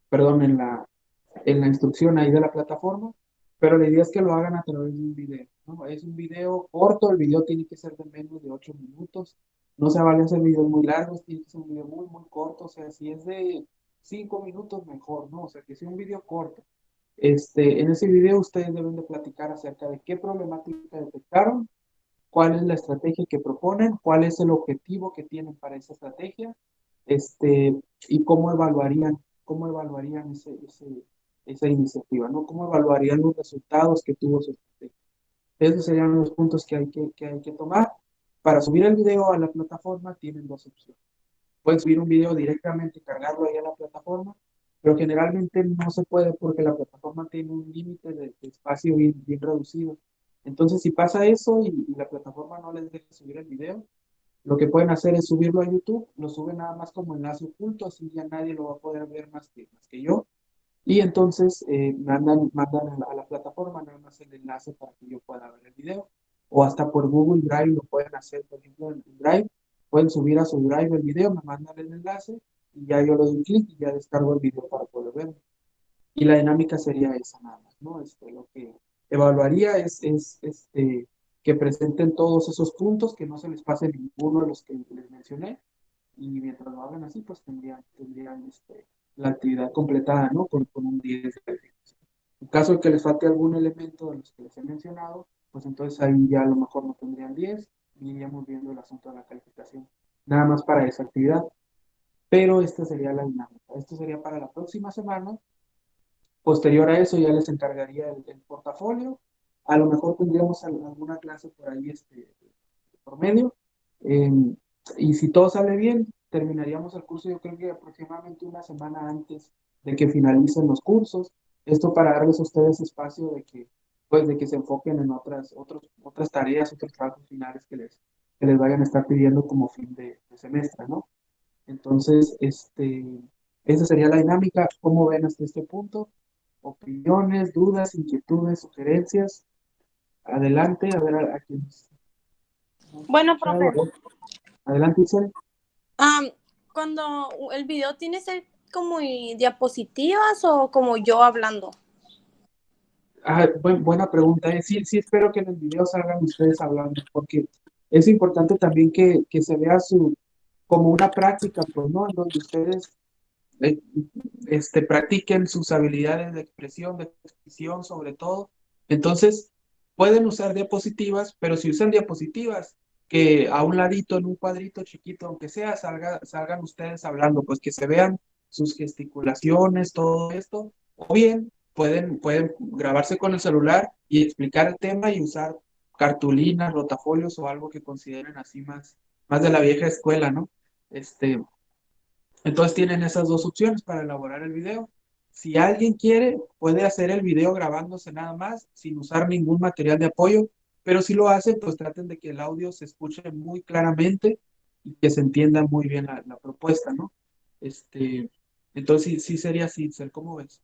perdón, en la instrucción ahí de la plataforma, pero la idea es que lo hagan a través de un video, ¿no? Es un video corto, el video tiene que ser de menos de 8 minutos, no se vale hacer videos muy largos, tiene que ser un video muy, muy corto, o sea, si es de 5 minutos mejor, ¿no? O sea, que sea un video corto. En ese video ustedes deben de platicar acerca de qué problemática detectaron, cuál es la estrategia que proponen, cuál es el objetivo que tienen para esa estrategia, y cómo evaluarían esa iniciativa, ¿no? Cómo evaluarían los resultados que tuvo su estrategia. Esos serían los puntos que hay que tomar. Para subir el video a la plataforma tienen dos opciones. Pueden subir un video directamente y cargarlo ahí a la plataforma, pero generalmente no se puede porque la plataforma tiene un límite de espacio bien, bien reducido. Entonces, si pasa eso y la plataforma no les deja subir el video, lo que pueden hacer es subirlo a YouTube, lo suben nada más como enlace oculto, así ya nadie lo va a poder ver más que yo. Y entonces mandan a la plataforma nada más el enlace para que yo pueda ver el video. O hasta por Google Drive lo pueden hacer, por ejemplo, en Drive. Pueden subir a su Drive el video, me mandan el enlace y ya yo le doy clic y ya descargo el video para poder verlo. Y la dinámica sería esa nada más, ¿no? Lo que evaluaría es que presenten todos esos puntos, que no se les pase ninguno de los que les mencioné. Y mientras lo hagan así, pues tendrían la actividad completada, ¿no? Con un 10 de calificación. En caso de que les falte algún elemento de los que les he mencionado, pues entonces ahí ya a lo mejor no tendrían 10 y iríamos viendo el asunto de la calificación. Nada más para esa actividad. Pero esta sería la dinámica. Esto sería para la próxima semana. Posterior a eso ya les encargaría el portafolio. A lo mejor tendríamos alguna clase por ahí por medio. Y si todo sale bien, terminaríamos el curso yo creo que aproximadamente una semana antes de que finalicen los cursos. Esto para darles a ustedes espacio de que se enfoquen en otras tareas, otros trabajos finales que les vayan a estar pidiendo como fin de semestre, ¿no? Entonces, esa sería la dinámica. ¿Cómo ven hasta este punto? Opiniones, dudas, inquietudes, sugerencias. Adelante, a ver a quienes. Bueno, profe. Adelante, Isabel. Cuando el video tiene que ser como diapositivas o como yo hablando. Buena pregunta. Sí, espero que en el video salgan ustedes hablando, porque es importante también que se vea como una práctica, pues, ¿no? En donde ustedes practiquen sus habilidades de expresión sobre todo. Entonces, pueden usar diapositivas, pero si usan diapositivas, que a un ladito, en un cuadrito chiquito, aunque sea, salgan ustedes hablando, pues que se vean sus gesticulaciones, todo esto, o bien pueden grabarse con el celular y explicar el tema y usar cartulinas, rotafolios o algo que consideren así más de la vieja escuela, ¿no? Entonces tienen esas dos opciones para elaborar el video. Si alguien quiere, puede hacer el video grabándose nada más, sin usar ningún material de apoyo, pero si lo hacen, pues traten de que el audio se escuche muy claramente y que se entienda muy bien la propuesta, ¿no? Entonces sí sería así, Itzel, ¿cómo ves?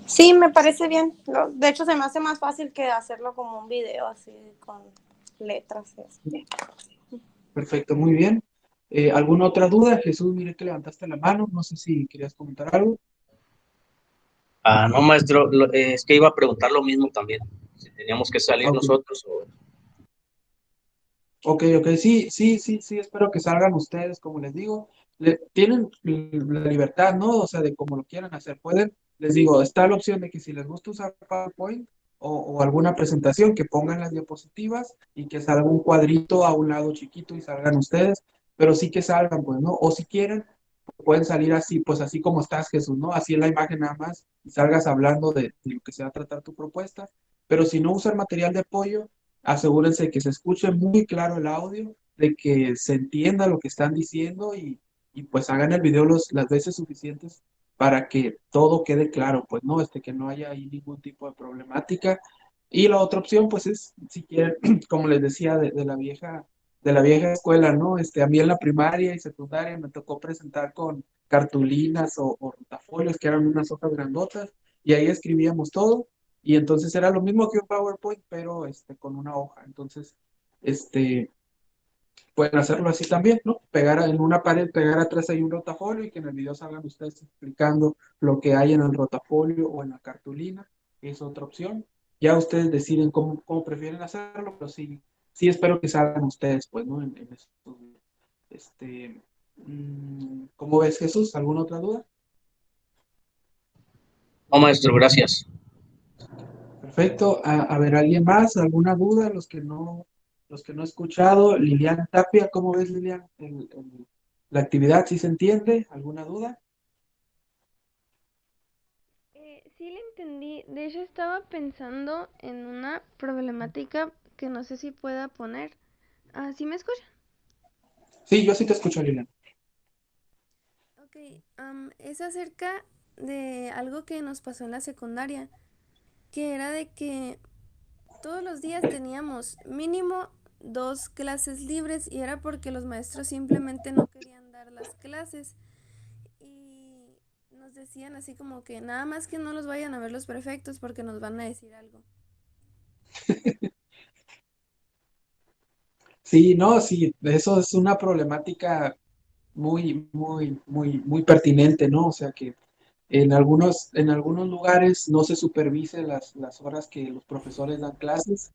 Sí, me parece bien. De hecho, se me hace más fácil que hacerlo como un video así con letras. Perfecto, muy bien. ¿Alguna otra duda? Jesús, mire que levantaste la mano, no sé si querías comentar algo. No, maestro, es que iba a preguntar lo mismo también, si teníamos que salir Ok. nosotros o... Ok, sí, espero que salgan ustedes, como les digo, tienen la libertad, ¿no? O sea, de cómo lo quieran hacer, pueden, les digo, está la opción de que si les gusta usar PowerPoint o alguna presentación, que pongan las diapositivas y que salga un cuadrito a un lado chiquito y salgan ustedes, pero sí que salgan, pues, ¿no? O si quieren, pueden salir así, pues así como estás, Jesús, ¿no? Así en la imagen nada más y salgas hablando de lo que se va a tratar tu propuesta, pero si no usan material de apoyo, asegúrense que se escuche muy claro el audio, de que se entienda lo que están diciendo y pues hagan el video las veces suficientes para que todo quede claro, pues no, que no haya ahí ningún tipo de problemática. Y la otra opción, pues es, si quieren, como les decía, de la vieja escuela, ¿no? A mí en la primaria y secundaria me tocó presentar con cartulinas o rotafolios, que eran unas hojas grandotas, y ahí escribíamos todo y entonces era lo mismo que un PowerPoint, pero con una hoja. Entonces, pueden hacerlo así también, ¿no? Pegar en una pared, pegar atrás ahí un rotafolio y que en el video salgan ustedes explicando lo que hay en el rotafolio o en la cartulina. Es otra opción. Ya ustedes deciden cómo prefieren hacerlo, pero sí espero que salgan ustedes, pues, ¿no? En estos videos. ¿Cómo ves, Jesús? ¿Alguna otra duda? No, maestro, gracias. Perfecto. A ver, ¿alguien más? ¿Alguna duda? Los que no he escuchado. Lilian Tapia, ¿cómo ves, Lilian? La actividad, ¿sí se entiende? ¿Alguna duda? Sí le entendí. De hecho, estaba pensando en una problemática que no sé si pueda poner. ¿Sí me escucha? Sí, yo sí te escucho, Lilian. Ok, es acerca de algo que nos pasó en la secundaria, que era de que todos los días teníamos mínimo 2 clases libres y era porque los maestros simplemente no querían dar las clases y nos decían así como que nada más que no los vayan a ver los prefectos porque nos van a decir algo. Sí, no, sí, eso es una problemática muy pertinente, ¿no? O sea que en algunos lugares no se supervise las horas que los profesores dan clases.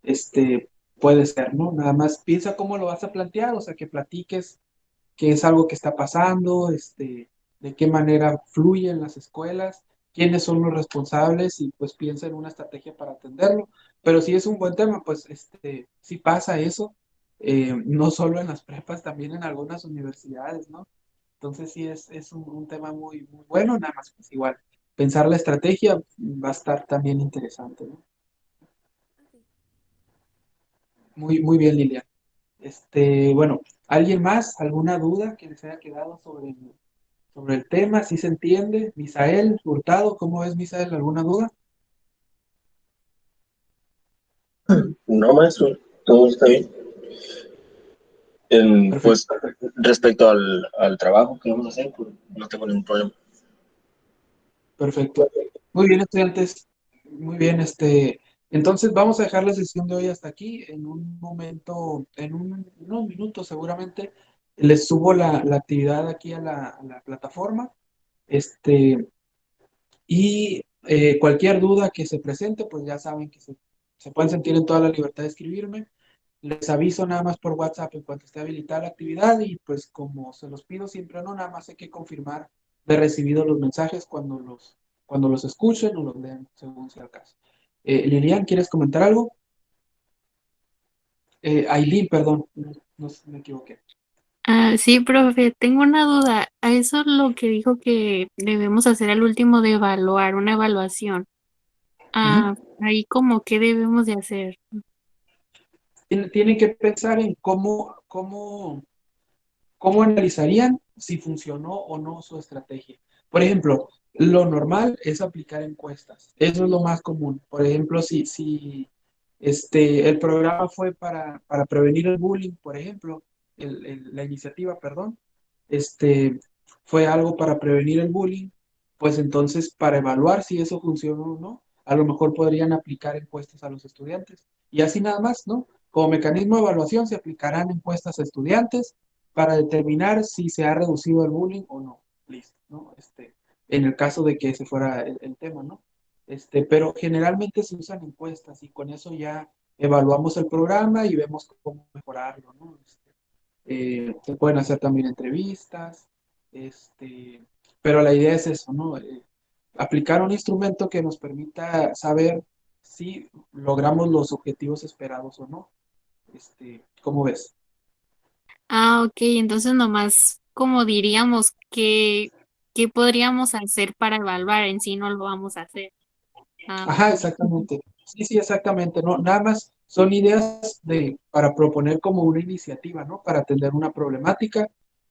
este, Puede ser, ¿no? Nada más piensa cómo lo vas a plantear, o sea, que platiques qué es algo que está pasando, de qué manera fluye en las escuelas, quiénes son los responsables y pues piensa en una estrategia para atenderlo. Pero si es un buen tema, pues sí pasa eso, no solo en las prepas, también en algunas universidades, ¿no? Entonces sí es un tema muy bueno, nada más pues igual. Pensar la estrategia va a estar también interesante, ¿no? Muy bien, Lilian. Bueno, ¿alguien más? ¿Alguna duda que les haya quedado sobre el tema? ¿Sí se entiende? Misael Hurtado, ¿cómo ves, Misael? ¿Alguna duda? No, maestro, todo está bien. Pues Perfecto. respecto al trabajo que vamos a hacer, pues, no tengo ningún problema. Perfecto. Muy bien, estudiantes. Muy bien, entonces vamos a dejar la sesión de hoy hasta aquí. En un momento, unos minutos seguramente, les subo la actividad aquí a la plataforma. Y cualquier duda que se presente, pues ya saben que se pueden sentir en toda la libertad de escribirme. Les aviso nada más por WhatsApp en cuanto esté habilitada la actividad y pues como se los pido siempre, no, nada más hay que confirmar de recibido los mensajes cuando los escuchen o los lean, según sea el caso. Lilian, ¿quieres comentar algo? Aileen, perdón, no me equivoqué. Sí, profe, tengo una duda. A eso lo que dijo que debemos hacer al último de evaluar, una evaluación. Ahí como qué debemos de hacer. Tienen que pensar en cómo analizarían si funcionó o no su estrategia. Por ejemplo, lo normal es aplicar encuestas. Eso es lo más común. Por ejemplo, si el programa fue para prevenir el bullying, por ejemplo, la iniciativa, perdón, este, fue algo para prevenir el bullying, pues entonces para evaluar si eso funcionó o no, a lo mejor podrían aplicar encuestas a los estudiantes. Y así nada más, ¿no? Como mecanismo de evaluación se aplicarán encuestas a estudiantes para determinar si se ha reducido el bullying o no. Listo, ¿no? En el caso de que ese fuera el tema, ¿no? Pero generalmente se usan encuestas y con eso ya evaluamos el programa y vemos cómo mejorarlo, ¿no? Se pueden hacer también entrevistas, pero la idea es eso, ¿no? Aplicar un instrumento que nos permita saber si logramos los objetivos esperados o no. ¿Cómo ves? Ok, entonces nomás como diríamos que qué podríamos hacer para evaluar, en sí no lo vamos a hacer. Ajá, exactamente. Sí, sí, exactamente. No, nada más son ideas para proponer como una iniciativa, ¿no? Para atender una problemática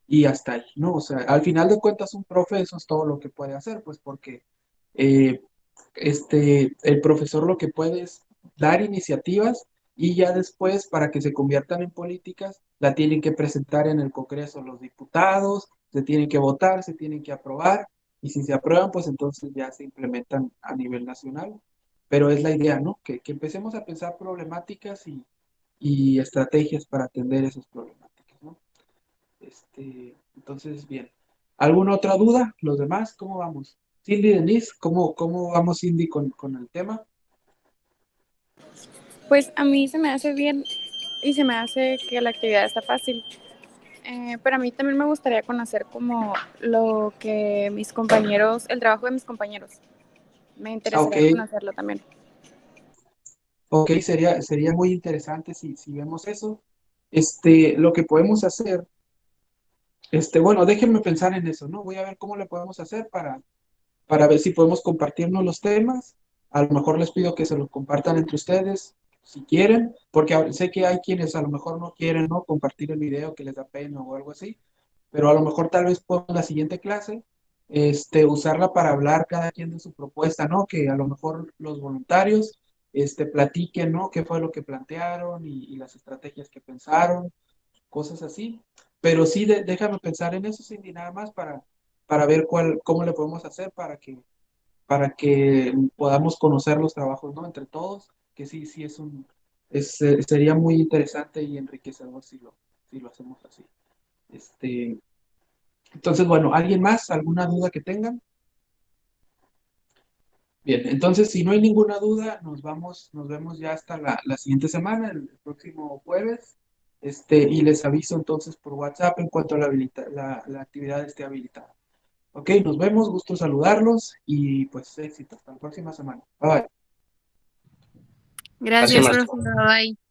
y hasta ahí, ¿no? O sea, al final de cuentas, un profe, eso es todo lo que puede hacer, pues porque eh, el profesor lo que puede es dar iniciativas y ya después, para que se conviertan en políticas, la tienen que presentar en el Congreso los diputados, se tienen que votar, se tienen que aprobar, y si se aprueban, pues entonces ya se implementan a nivel nacional. Pero es la idea, ¿no? Que empecemos a pensar problemáticas y estrategias para atender esas problemáticas, ¿no? Entonces, bien. ¿Alguna otra duda? ¿Los demás? ¿Cómo vamos? Cindy, Denise, ¿cómo vamos, Cindy, con el tema? Pues a mí se me hace bien y se me hace que la actividad está fácil. Pero a mí también me gustaría conocer como lo que mis compañeros, el trabajo de mis compañeros. Me Ok, interesaría conocerlo también. ok, sería muy interesante si vemos eso. Lo que podemos hacer, bueno, déjenme pensar en eso, ¿no? Voy a ver cómo le podemos hacer para ver si podemos compartirnos los temas. A lo mejor les pido que se los compartan entre ustedes, si quieren, porque sé que hay quienes a lo mejor no quieren, ¿no? Compartir el video, que les da pena o algo así, pero a lo mejor tal vez podemos en la siguiente clase, usarla para hablar cada quien de su propuesta, ¿no? Que a lo mejor los voluntarios, platiquen, ¿no? ¿Qué fue lo que plantearon y las estrategias que pensaron? Cosas así. Pero sí, déjame pensar en eso, Cindy, nada más para ver cómo le podemos hacer para que podamos conocer los trabajos, ¿no? Entre todos, que sí, sí sería muy interesante y enriquecedor si lo hacemos así. Entonces, bueno, ¿alguien más? ¿Alguna duda que tengan? Bien, entonces, si no hay ninguna duda, nos vemos ya hasta la siguiente semana, el próximo jueves. Y les aviso entonces por WhatsApp en cuanto a la actividad esté habilitada. Ok, nos vemos, gusto saludarlos y pues éxito. Hasta la próxima semana. Bye. Gracias, Gracias, profe. maestro. Bye.